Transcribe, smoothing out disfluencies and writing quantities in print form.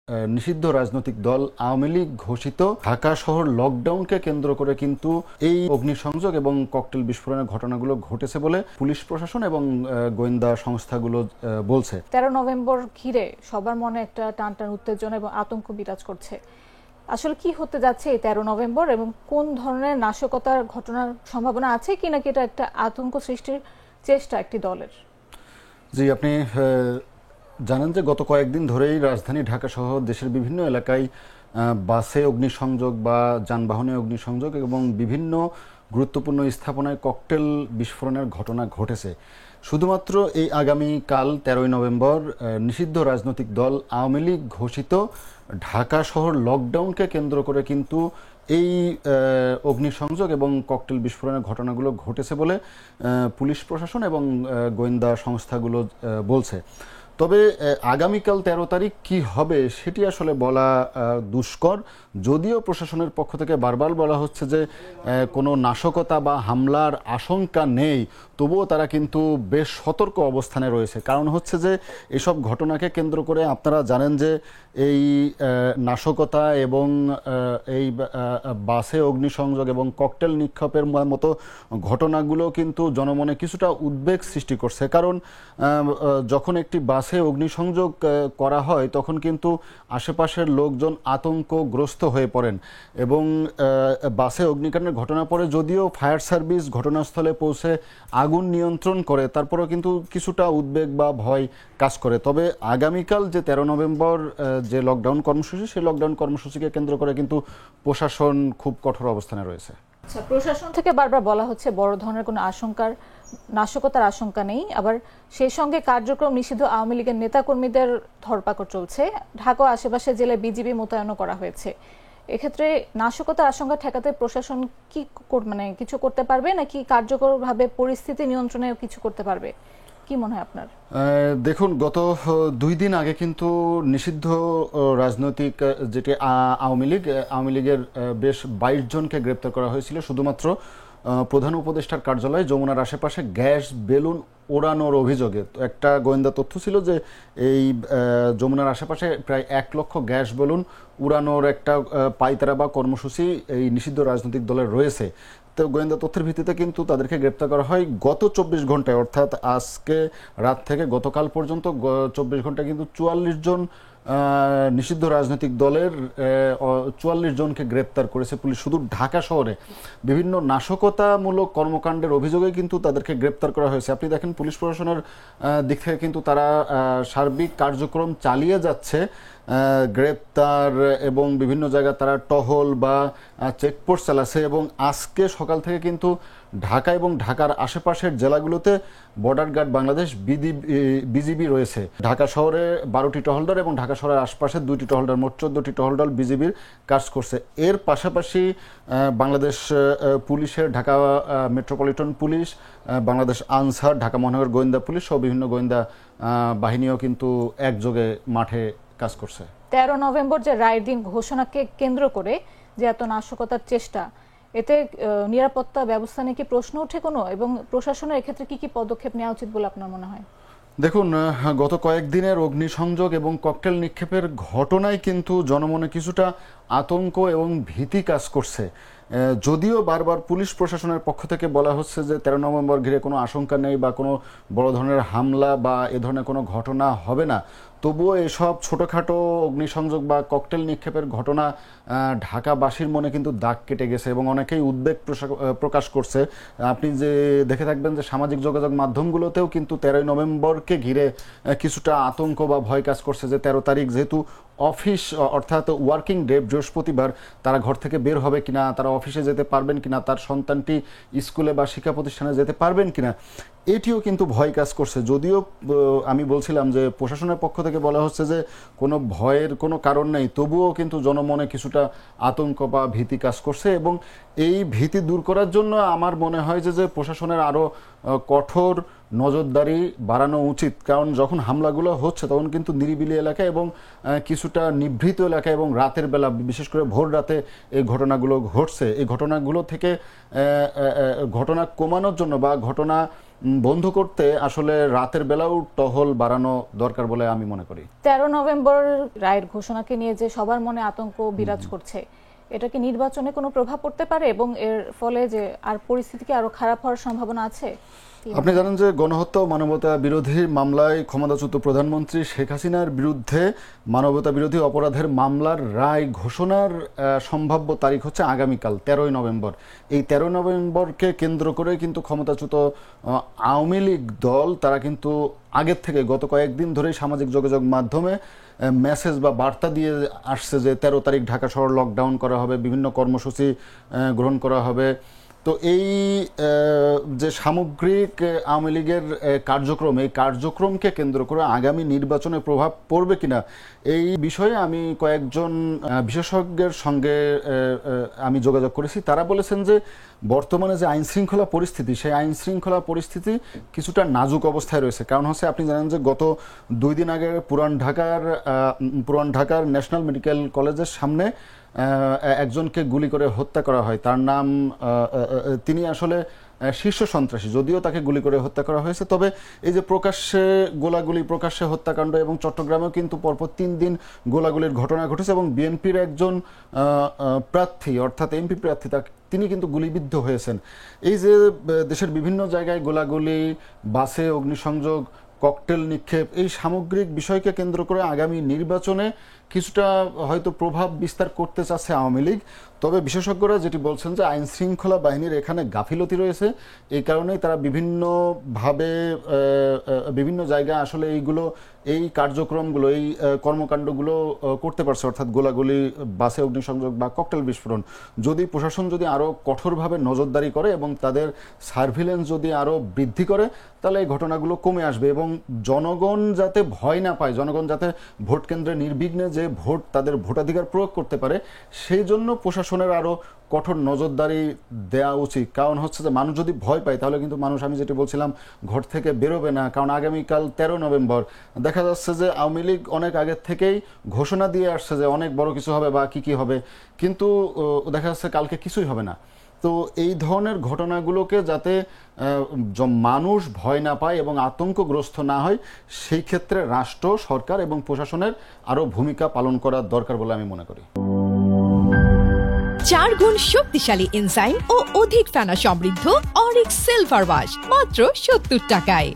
নিষিদ্ধ রাজনৈতিক দল আওয়ামী লীগ ঘোষিত ঢাকা শহর লকডাউনকে কেন্দ্র করে কিন্তু এই অগ্নিসংযোগ এবং ককটেল বিস্ফোরণের ঘটনাগুলো ঘটেছে বলে পুলিশ প্রশাসন এবং গোয়েন্দা সংস্থাগুলো বলছে। 13 নভেম্বর ঘিরে সবার মনে একটা টানটান উত্তেজনা এবং আতঙ্ক বিরাজ করছে। আসলে কি হতে যাচ্ছে এই 13 নভেম্বর এবং কোন ধরনের নাশকতার ঘটনার সম্ভাবনা আছে কি নাকি এটা একটা আতঙ্ক সৃষ্টির চেষ্টা একটি দলের? জি, আপনি জানেন যে গত কয়েকদিন ধরেই রাজধানী ঢাকা সহ দেশের বিভিন্ন এলাকায় বাসে অগ্নিসংযোগ বা যানবাহনে অগ্নিসংযোগ এবং বিভিন্ন গুরুত্বপূর্ণ স্থাপনায় ককটেল বিস্ফোরণের ঘটনা ঘটেছে। শুধুমাত্র এই আগামীকাল 13 নভেম্বর নিষিদ্ধ রাজনৈতিক দল আওয়ামী লীগ ঘোষিত ঢাকা শহর লকডাউনকে কেন্দ্র করে কিন্তু এই অগ্নিসংযোগ এবং ককটেল বিস্ফোরণের ঘটনাগুলো ঘটেছে বলে পুলিশ প্রশাসন এবং গোয়েন্দা সংস্থাগুলো বলছে। তবে আগামীকাল 13 তারিখ কি হবে সেটি আসলে বলা দুষ্কর। যদিও প্রশাসনের পক্ষ থেকে বারবার বলা হচ্ছে যে কোনো নাশকতা বা হামলার আশঙ্কা নেই, তবুও তারা কিন্তু বেশ সতর্ক অবস্থানে রয়েছে। কারণ হচ্ছে যে এসব ঘটনাকে কেন্দ্র করে আপনারা জানেন যে এই নাশকতা এবং এই বাসে অগ্নিসংযোগ এবং ককটেল নিক্ষেপের মতো ঘটনাগুলো কিন্তু জনমনে কিছুটা উদ্বেগ সৃষ্টি করছে। কারণ যখন একটি বাসে অগ্নিসংযোগ করা হয় তখন কিন্তু আশেপাশের লোকজন আতঙ্কগ্রস্ত হয়ে পড়েন এবং বাসে অগ্নিকাণ্ডের ঘটনা পরে যদিও ফায়ার সার্ভিস ঘটনাস্থলে পৌঁছে আগুন নিয়ন্ত্রণ করে, তারপরেও কিন্তু কিছুটা উদ্বেগ বা ভয় কাজ করে। তবে আগামীকাল যে 13 নভেম্বর যে লকডাউন কর্মসূচি, সেই লকডাউন কর্মসূচিকে কেন্দ্র করে কিন্তু প্রশাসন খুব কঠোর অবস্থানে রয়েছে। আচ্ছা, প্রশাসন থেকে বারবার বলা হচ্ছে বড় ধরনের কোনো নাশকতার আশঙ্কা নেই, আবার সেই সঙ্গে কার্যক্রম নিষিদ্ধ আওয়ামী লীগের নেতাকর্মীদের ধরপাকড় চলছে, ঢাকা আশেপাশে জেলায় বিজিবি মোতায়েন করা হয়েছে। এক্ষেত্রে নাশকতার আশঙ্কা ঠেকাতে প্রশাসন কি কিছু করতে পারবে নাকি কার্যকরভাবে পরিস্থিতি নিয়ন্ত্রণে কিছু করতে পারবে, কি মনে হয় আপনার? দেখুন, গত 2 দিন আগে কিন্তু নিষিদ্ধ রাজনৈতিক যেটি আওয়ামী লীগের বেশ 22 জনকে গ্রেপ্তার করা হয়েছিল শুধুমাত্র প্রধান উপদেষ্টার কার্যালয়ে যমুনার আশেপাশে গ্যাস বেলুন ওড়ানোর অভিযোগে। একটা গোয়েন্দা তথ্য ছিল যে এই যমুনার আশেপাশে প্রায় 1 লক্ষ গ্যাস বেলুন উড়ানোর একটা পাইতারা বা কর্মসূচি এই নিষিদ্ধ রাজনৈতিক দলের রয়েছে। তো গোয়েন্দা তথ্যের ভিত্তিতে কিন্তু তাদেরকে গ্রেপ্তার করা হয়। গত 24 ঘন্টায়, অর্থাৎ আজকে রাত থেকে গতকাল পর্যন্ত 24 ঘন্টায় কিন্তু 44 জন নিষিদ্ধ রাজনৈতিক দলের 44 জনকে গ্রেপ্তার করেছে পুলিশ। শুধু ঢাকা শহরে বিভিন্ন নাশকতামূলক কর্মকাণ্ডের অভিযোগে কিন্তু তাদেরকে গ্রেপ্তার করা হয়েছে। আপনি দেখেন পুলিশ প্রশাসনের দিক থেকে কিন্তু তারা সার্বিক কার্যক্রম চালিয়ে যাচ্ছে, গ্রেপ্তার এবং বিভিন্ন জায়গায় তারা টহল বা চেকপোস্ট চালাচ্ছে। এবং আজকে সকাল থেকে কিন্তু ঢাকা এবং ঢাকার আশেপাশের জেলাগুলোতে বর্ডার গার্ড বাংলাদেশ বিজিবি রয়েছে। ঢাকা শহরে 12টি টহলদার এবং ঢাকা শহরের আশপাশে 2টি টহলদার, মোট 14টি টহলদার বিজিবির কাজ করছে। এর পাশাপাশি বাংলাদেশ পুলিশের, ঢাকা মেট্রোপলিটন পুলিশ, বাংলাদেশ আনসার, ঢাকা মহানগর গোয়েন্দা পুলিশ সহ বিভিন্ন গোয়েন্দা বাহিনীও কিন্তু একযোগে মাঠে কাজ করছে। 13 নভেম্বর যে রায়ের দিন ঘোষণাকে কেন্দ্র করে যে এত নাশকতার চেষ্টা, এতে নিরাপত্তা ব্যবস্থা নিয়ে কি প্রশ্ন ওঠে কোনো, এবং প্রশাসনের এক্ষেত্রে কি কি পদক্ষেপ নেওয়া উচিত বলে আপনার মনে হয়? দেখুন, গত কয়েকদিনের অগ্নিসংযোগ এবং ককটেল নিক্ষেপের ঘটনায় কিন্তু জনমনে কিছুটা আতঙ্ক এবং ভীতি কাজ করছে। যদিও বারবার পুলিশ প্রশাসনের পক্ষ থেকে বলা হচ্ছে যে 13 নভেম্বর ঘিরে কোনো আশঙ্কা নেই বা কোনো বড় ধরনের হামলা বা এ ধরনের কোনো ঘটনা হবে না, তবুও এসব ছোটোখাটো অগ্নিসংযোগ বা ককটেল নিক্ষেপের ঘটনা ঢাকাবাসীর মনে কিন্তু দাগ কেটে গেছে এবং অনেকেই উদ্বেগ প্রকাশ করছে। আপনি যে দেখে থাকবেন যে সামাজিক যোগাযোগ মাধ্যমগুলোতেও কিন্তু 13 নভেম্বরকে ঘিরে কিছুটা আতঙ্ক বা ভয় কাজ করছে যে 13 তারিখ যেহেতু অফিস, অর্থাৎ ওয়ার্কিং ডে, বৃহস্পতিবার, তারা ঘর থেকে বের হবে কিনা, তারা অফিসে যেতে পারবেন কিনা, তার সন্তানটি স্কুলে বা শিক্ষা প্রতিষ্ঠানে যেতে পারবেন কিনা, এটিও কিন্তু ভয় কাজ করছে। যদিও আমি বলছিলাম যে প্রশাসনের পক্ষ থেকে বলা হচ্ছে যে কোনো ভয়ের কোনো কারণ নেই, তবুও কিন্তু জনমনে কিছুটা আতঙ্ক বা ভীতি কাজ করছে। এবং এই ভীতি দূর করার জন্য আমার মনে হয় যে প্রশাসনের আরও কঠোর নজরদারি বাড়ানো উচিত। কারণ যখন হামলাগুলো হচ্ছে তখন কিন্তু নিরিবিলি এলাকায় এবং কিছুটা নিভৃত এলাকায় এবং রাতের বেলা, বিশেষ করে ভোর রাতে এই ঘটনাগুলো ঘটছে। এই ঘটনাগুলো থেকে ঘটনা কমানোর জন্য বা ঘটনা বন্ধ করতে আসলে রাতের বেলাও টহল বাড়ানো দরকার বলে আমি মনে করি। 13 নভেম্বর রায়ের ঘোষণাকে নিয়ে যে সবার মনে আতঙ্ক বিরাজ করছে, এটা কি নির্বাচনে কোনো প্রভাব পড়তে পারে এবং এর ফলে যে আর পরিস্থিতি কি আরো খারাপ হওয়ার সম্ভাবনা আছে? আপনি জানেন যে গণহত্যা ও মানবতা বিরোধী মামলায় ক্ষমতাচ্যুত প্রধানমন্ত্রী শেখ হাসিনার বিরুদ্ধে মানবতা বিরোধী অপরাধের মামলার রায় ঘোষণার সম্ভাব্য তারিখ হচ্ছে আগামীকাল 13 নভেম্বর। এই 13 নভেম্বরকে কেন্দ্র করে কিন্তু ক্ষমতাচ্যুত আওয়ামী লীগ দল তারা কিন্তু আগের থেকে গত কয়েকদিন ধরেই সামাজিক যোগাযোগ মাধ্যমে মেসেজ বা বার্তা দিয়ে আসছে যে 13 তারিখ ঢাকা শহর লকডাউন করা হবে, বিভিন্ন কর্মসূচি গ্রহণ করা হবে। তো এই যে সামগ্রিক আওয়ামী লীগের কার্যক্রম, এই কার্যক্রমকে কেন্দ্র করে আগামী নির্বাচনে প্রভাব পড়বে কিনা এই বিষয়ে আমি কয়েকজন বিশেষজ্ঞের সঙ্গে আমি যোগাযোগ করেছি। তারা বলেছেন যে বর্তমানে যে আইন শৃঙ্খলা পরিস্থিতি, সেই আইন শৃঙ্খলা পরিস্থিতি কিছুটা নাজুক অবস্থায় রয়েছে। কারণ হচ্ছে আপনি জানেন যে গত 2 দিন আগে পুরান ঢাকার ন্যাশনাল মেডিকেল কলেজের সামনে একজনকে গুলি করে হত্যা করা হয়। তার নাম তিনি আসলে শীর্ষ সন্ত্রাসী, যদিও তাকে গুলি করে হত্যা করা হয়েছে। তবে এই যে প্রকাশ্যে গোলাগুলি, প্রকাশ্যে হত্যাকাণ্ড, এবং চট্টগ্রামেও কিন্তু পরপর 3 দিন গোলাগুলির ঘটনা ঘটেছে এবং বিএনপির একজন প্রার্থী অর্থাৎ এমপি প্রার্থী তিনি কিন্তু গুলিবিদ্ধ হয়েছেন। এই যে দেশের বিভিন্ন জায়গায় গোলাগুলি, বাসে অগ্নিসংযোগ, ককটেল নিক্ষেপ, এই সামগ্রিক বিষয়কে কেন্দ্র করে আগামী নির্বাচনে কিছুটা হয়তো প্রভাব বিস্তার করতে চাচ্ছে আওয়ামী লীগ। তবে বিশেষজ্ঞরা যেটি বলছেন যে আইন শৃঙ্খলা বাহিনীর এখানে গাফিলতি রয়েছে, এই কারণেই তারা বিভিন্নভাবে বিভিন্ন জায়গায় আসলে এই কার্যক্রমগুলো, এই কর্মকাণ্ডগুলো করতে পারছে, অর্থাৎ গোলাগুলি, বাসে অগ্নিসংযোগ বা ককটেল বিস্ফোরণ। যদি প্রশাসন যদি আরও কঠোরভাবে নজরদারি করে এবং তাদের সার্ভিলেন্স যদি আরও বৃদ্ধি করে, তাহলে এই ঘটনাগুলো কমে আসবে এবং জনগণ যাতে ভয় না পায়, জনগণ যাতে ভোট কেন্দ্রে নির্বিঘ্নে যে তাদের ভোটাধিকার প্রয়োগ করতে পারে, সেই জন্য প্রশাসনের আরও কঠোর নজরদারি দেওয়া উচিত। কারণ হচ্ছে যে মানুষ যদি ভয় পায় তাহলে কিন্তু মানুষ, আমি যেটি বলছিলাম, ঘর থেকে বেরোবে না। কারণ আগামীকাল 13 নভেম্বর দেখা যাচ্ছে যে আওয়ামী লীগ অনেক আগের থেকেই ঘোষণা দিয়ে আসছে যে অনেক বড় কিছু হবে বা কি হবে, কিন্তু দেখা যাচ্ছে কালকে কিছুই হবে না। তো এই ধরনের ঘটনাগুলোকে যাতে মানুষ ভয় না পায় এবং আতঙ্কগ্রস্ত না হয়, সেই ক্ষেত্রে রাষ্ট্র, সরকার এবং প্রশাসনের আরও ভূমিকা পালন করা দরকার বলে আমি মনে করি। 4 গুণ শক্তিশালী এনজাইম ও অধিক ফেনা সমৃদ্ধ অরিক সিলভার ওয়াশ মাত্র 70 টাকায়।